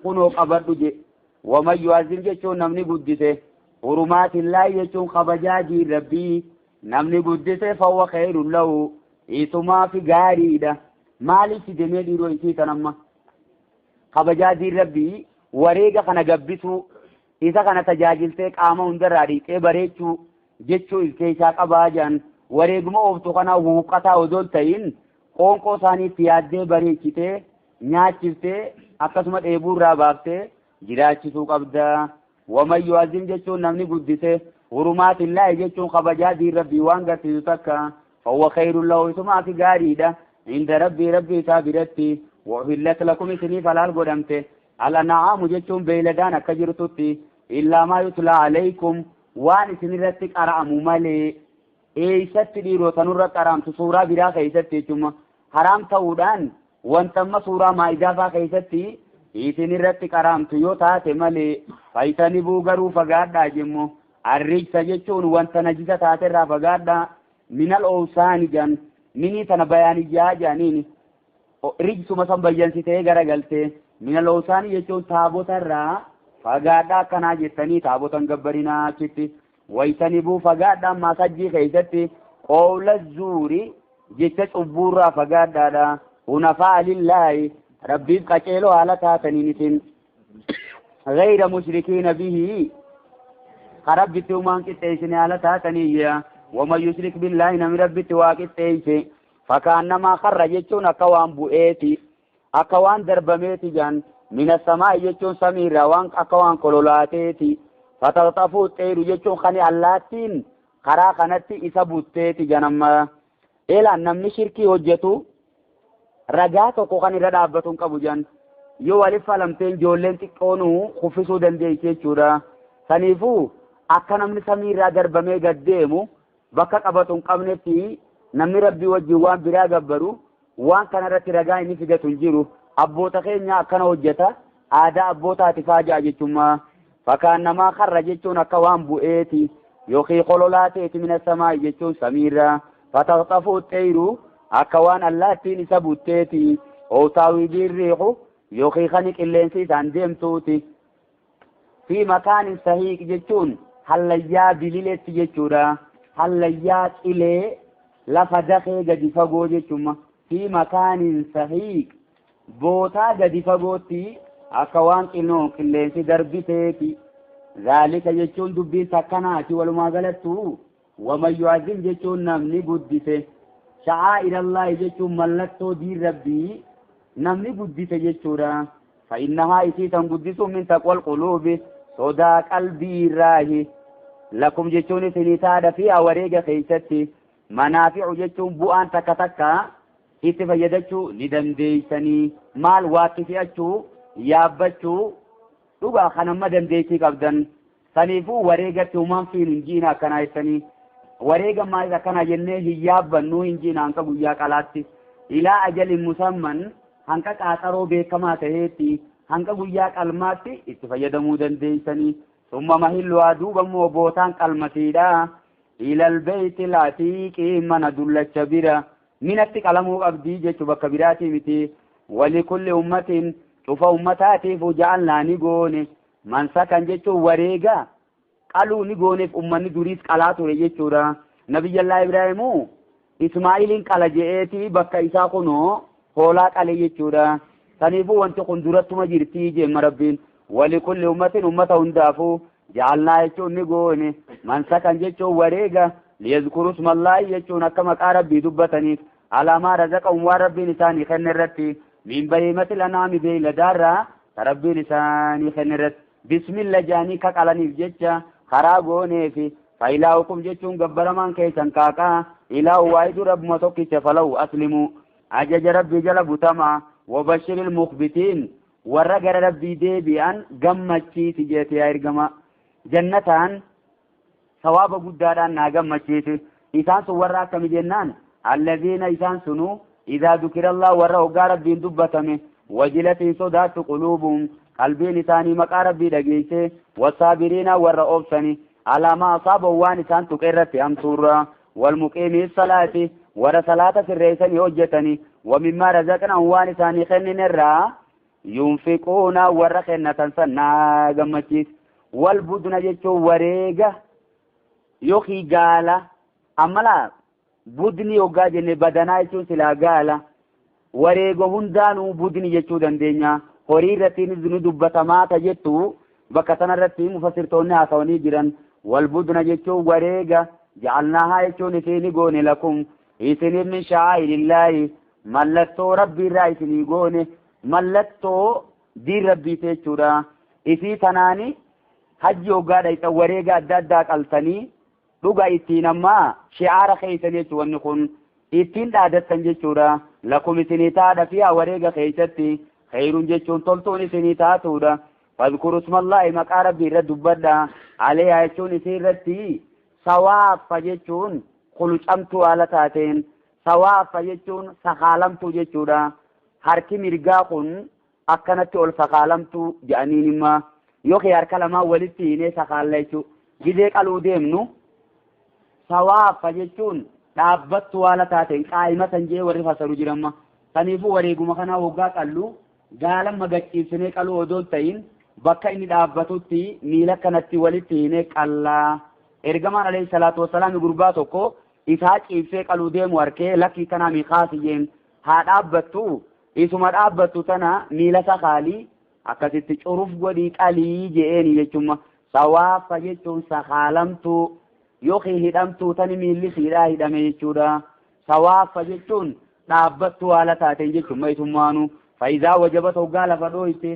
kunoo qabadhu je waman yu'azzim jechuun namni guddise hurumaatillaahi jechuun kabajaajii rabbii namni guddise fawwa khayrun lahu isumaa fi gaariidha maaliif demee dhiiroo isii tanamma kabajaajii rabbii wareega kana gabbisuu isa kana tajaajiltee qaama hundarraa dhiiqee bareechuu jechuu keessaa qabaa jan wareeguma ooftu kana huuqqataa odoon ta'in qoonqoo isaaniitti yaaddee bareechitee nyaachiftee akkasuma dheebuurraa baaftee jiraachisuu qabda waman yu'azzim jechuun namni guddise hurumaatillaahi jechuun kabajaajii rabbii waan garsiisu takka fawwa khayrun lahu isumaa fi gaariidha inda rabbii isaa biratti wahillat lakum isiniif halaal godhamte الأنعام جتون بيلدان أكجرتوتي إلا ما يتلى عليكم وان سنرتك أرام مالي إيه ستدي روتنور أرام سورة بلا خيستي ثم حرام تودان وانتم سورة ما إضافة خيستي إيه سنرتك أرام تيوتا تمالي فايتاني بوغرو فقادا جمو الرجس جتون وانت نجزة تاتر فقادا من الأوسان جان مني تنبياني جانيني رجس مسان بيانسي تيغر قلتي من الأوسان يجون تابوتا را فقادا كنا جتني تابوتا قبرنا كتي ويتنبو فقادا ما سجي خيستي قول الزوري جتت أبورا فقادا دا ونفع لله ربي قتلوا على تاتنين غير مشركين به خربت ومان كتيسن على تاتنية وما يشرك بالله نمي ربي واكتيسن فكأنما خر جتون أكوان بؤيتي أكوان دربميتي جان من السماء جتون سمير وان أكوان كلولاتيتي فتغطفوا الطير جتون خني اللاتين خرا خنتي إسا بوتيتي جنما إلا نمني شركي هجتو رجاتو كوخاني ردابتون كبوجان يو ولف لمتين جولين تكونو خفصو دنديتي چورا سنيفو akka namni samiirraa darbamee gaddeemu bakka qabatuun qabnetti namni rabbii wajjin waan biraa gabbaru waan kana irratti ragaa inni fidatu hin jiru abboota keenya akkana hojjeta aadaa abbootaati faajaa jechuudha fakkaan namaa karra jechuun akka waan bu'eeti yookiin kololaateeti mina samaa jechuun samiirraa fataqxafuu xeeru akka waan allaattiin isa butteeti oowtaawii birriiqu yookiin kan qilleensi isaan deemtuuti fi makaanin sahiiq jechuun hallayyaa bilileetti jechuudha hallayyaa qilee lafa dafee gadi fagoo jechuudha fi makaanin sahiiq bootaa gadi fagootti akka waan qilleensi darbiteeti zaalika jechuun dubbiin takkanaati walumaa galattu waman yu'azzim jechuun namni guddise sha'aa'irallaahi jechuun mallattoo diin rabbii namni guddise jechuudha fa'innahaa isii tan guddisuun min taqwal quluubi sodaa qalbii irraahi lakum jechuun isinii taadha fi wareega keessatti manaafi'u jechuun bu'aan takka takka itti fayyadachuu ni dandeeysanii maal waatti fi'achuu yaabbachuu dhugaa kanamma dandeettii qabdan saniifuu wareegatti uumaan fiin hin jiina akkanaa jettanii wareega maal akkana jennee hin yaabbannuu hin jiina hanqa guyyaa qalaatti ilaa ajalin musamman hanqa qaaxaroo beekamaa taheetti hanqa guyyaa qalmaatti itti fayyadamuu dandeeysanii summa mahilluhaa duubammoo bootaan qalmatiidha ilal beeyti latiiqii mana dullacha bira minatti qalamuu qabdii jechuu bakka biraatii miti walikulli ummatin cufa ummataatiif ja'alnaa ni goone mansakan jechuun wareega qaluu ni gooneef ummanni duriis qalaa ture jechuudha nabiyyallaa ibraahimu ismaa'iliin qala je'eeti bakka isaa kunoo hoolaa qale jechuudha saniifuu wanti kun durattuma jirtii jeemma rabbiin walikulli ummatin ummata hundaafuu ja'alnaa jechuun ni goone mansakan jechuun wareega liyazkuru ismallaahi jechuun akka maqaa rabbii dubbataniif alaamaa razaqahum waan rabbiin isaanii kenne irratti min bahiimatil an'aami beeyladaarraa ka rabbiin isaanii kenne irratti bismillah jaanii ka qalaniif jecha karaa gooneefi failaahukum jechuun gabbaramaan keessan kaaqaa ilaahu waahidu rabbuma tokkicha falahu aslimuu ajaja rabbii jala butamaa wabashiril mukhbitiin warra gara rabbii deebi'an gammachiisi jeete yaa ergama jannataan sawaaba guddaadhaan naa gammachiisi isaan sun warra akkami jennaan allaziina isaan sunu idaa dukirallah warra hoggaa rabbiin dubbatame wajilatiin sodaattu quluubuhum qalbiin isaanii maqaa rabbii dhageeyse wasaabiriina warra obsani alaamaa asaabon waan isaan tuqe irratti hamtuurra walmuqiimii salaati warra salaata sirreeysanii hojjetani wamimmaa razaqnahum waan isaanii kennin irraa yunfiquuna warra kennatan san naa gammachiis walbudna jechuun wareega yooki gaala ammalaa budni hoggaa jenne badanaa jechuun silaa gaala wareega hundaanuu budni jechuu dandeenya horii irrattiinis ni dubbatamaa ta jettu bakka sanarratti mufassirtoonni haasawanii jiran walbudna jechuun wareega ja'alnaahaa jechuun isinii goone lakum isiniif min sha'aa'irillaahi mallattoo rabbii irraa isinii goone mallattoo diin rabbii jechuudha isii tanaani hajji hoggaa dhayxan wareega adda addaa qaltanii dhuga ittiin ammaa shi'aara keeysan jechuu wanni kun ittiin dhaadattan jechuudha lakum isinii taadha fi wareega keeysatti khayrun jechuun toltuun isinii taatuudha fadkuru ismallaahi maqaa rabbii irra dubbadha aleehaa jechuun isii irratti sawaaffa jechuun qulucamtuu haala taateen sawaaffa jechuun sakaalamtuu jechuudha harki mirgaa kun akkanatti ol sakaalamtuu jedhaniin imma yookiin harka lamaan walitti hinee sakaalla jechuu gidee qaluu deemnu sawaaffa jechuun dhaabbattu haala taateen qaa'imatan jee warri fasaru jiramma saniifuu wareeguma kanaa woggaa qallu gaalamma gachiibsinee qaluu odoo ta'in bakka inni dhaabbatutti miila kanatti walitti hinee qallaa ergamaan alayhi salaatu wassalaam gurbaa tokko isaa ciibsee qaluu deemu arkee lakkii tanaa miiqaasi jeen haa dhaabbattu isuma dhaabbattu tana miila sakaalii akkasitti curuf godhii qalii je'eeni jechumma sawaaffa jechuun sakaalamtuu yookiin hidhamtuu tani miilli siidhaa hidhame jechuudha sawaaffa jechuun dhaabbattuu haala taateen jechuun isummaanu faayidaa wajabat hoggaa lafa dhooyte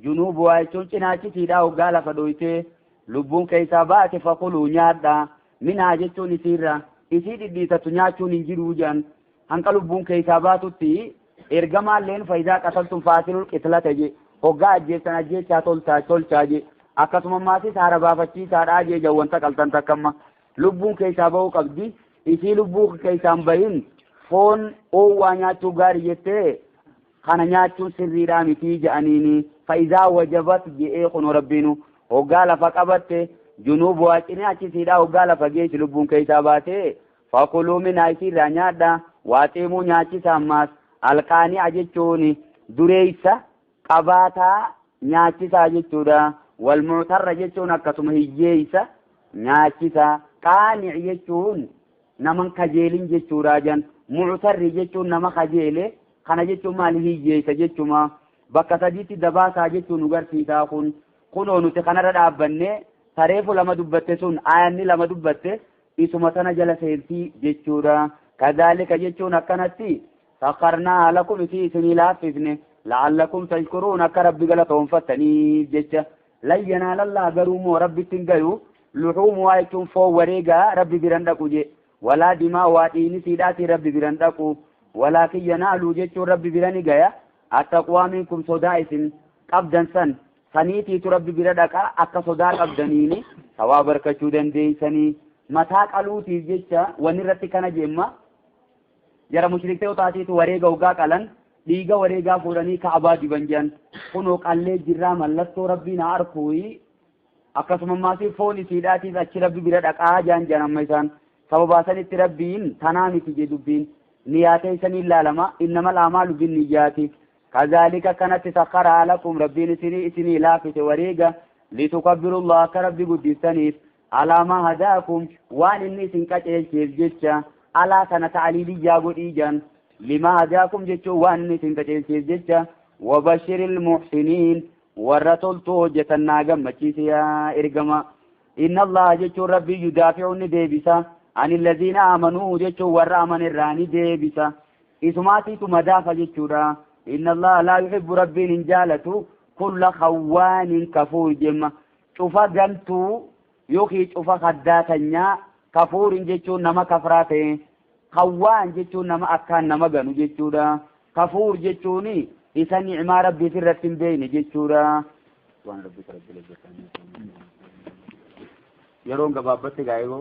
junuubuwaa jechuun cinaachisiidhaa hoggaa lafa dhooyte lubbuun keessaa baate fakuluu nyaadha minhaa jechuun isiirra isii dhidhiitatu nyaachuun hin jiru jedhan hanqa lubbuun keessaa baatutti ergamaalleen faayidaa qataltuun faasilul qitlata je hoggaa ajjeessan ajjeechaa tolchaa je akkasuma maasis haara baafachiisaadhaa je jawwanta qaltan takkamma lubbuun keessaa bahuu qabdi isii lubbuu keessaan bahin foon oowwaa nyaachuu gaarii jettee kana nyaachuun sirriidhaa mitii jedhaniini faayidaa wajabat je'ee kun rabbiinu hoggaa lafa qabatte junuub waaqinii achisiidhaa hoggaa lafa geessi lubbuun keessaa baate fakuluu minhaa isiirraa nyaadha waaxeemuu nyaachisa ammaas alqaanii jechuun dureeysa qabaataa nyaachisaa jechuudha walmuutarra jechuun akkasuma hiyyeeysa nyaachisa qaanic jechuun naman kajeelin jechuudha jan mu'tarri jechuun nama kajeele kana jechuun maali hiyyeeysa jechuma bakka sadiitti dabaasaa jechuun agarsiisaa kunoo nuti kanarra dhaabbanne tareefu lama dubbatte sun aayanni lama dubbatte isuma sana jala seentii jechuudha kadhalika jechuun akkanatti sakkarnaa lakum isinii laaffifne la'allakum tashkuruun akka rabbi galatoonfattaniif jecha lan yanaalallaa garuu moo rabbitti hin gayu luhuumu waa jechuun foon wareegaa rabbi biran dhaqu je walaa dimaa waa dhiini siidhaatii rabbi biran dhaqu walaakin yanaaluu jechuun rabbi birani gaya attaqwaa minkum sodaa isin qabdan saniitiitu rabbi bira dhaqa akka sodaa qabdaniini sawaa barkachuu dandeeysanii mataa qaluutiif jecha wanni irratti kana jemma jara mushrikte taatiitu wareega ugaa qalan dhiiga wareegaa fuudhanii ka'abaa diban jedhan kunoo qallee jirraa mallattoo rabbiin haa arkuuyi akkasuma maasii foon isiidhaatiif achi rabbi bira dhaqaa jaan amma isaan sababaasanitti rabbiin tanaa miti je dubbiin niyaatee isanii ilaalama innamal a'maalu binniyyaati كذلك كانت سخرها لكم ربي إسني لافت وريقة لتكبروا الله كربي قدسانيف على ما هداكم وان الناس انكتل كيف جتشا على سنة عليلي جابوا إيجان لما هداكم جتشو وان الناس انكتل كيف جتشا وبشر المحسنين ورطل توجة الناقم مكيسيا إرقما إن الله جتشو ربي يدافعني ديبسا عن الذين آمنوا جتشو ورامن الراني ديبسا إسماتي تمدافع جتشو إن الله لا يحب ربي نجالته كل خوان كفور جمع شوفا قلتو يوخي شوفا خداتنيا كفور جيتشون نما كفراته خوان جيتشون نما أكان نما قنو جيتشودا كفور جيتشوني إسان نعما ربي في الرسم بين جيتشودا وان ربي ربي لجتان يرون قبابتك عيبو